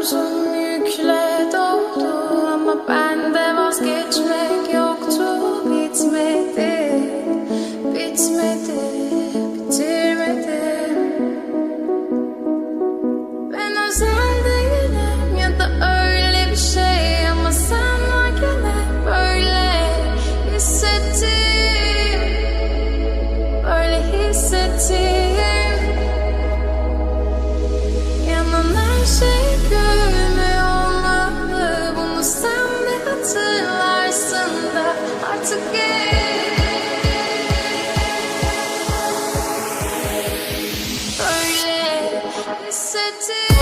omzum yükle doldu ama bende vazgeçmek yoktu. Bitmedi, bitmedi, bitirmedim. Ben özel değilim ya da öyle bir şey ama sen varken hep böyle hissettim, böyle hissettim. Yanan her şey görünmüyor olmalı, bunu sen de hatırlarsın da artık böyle hissettim.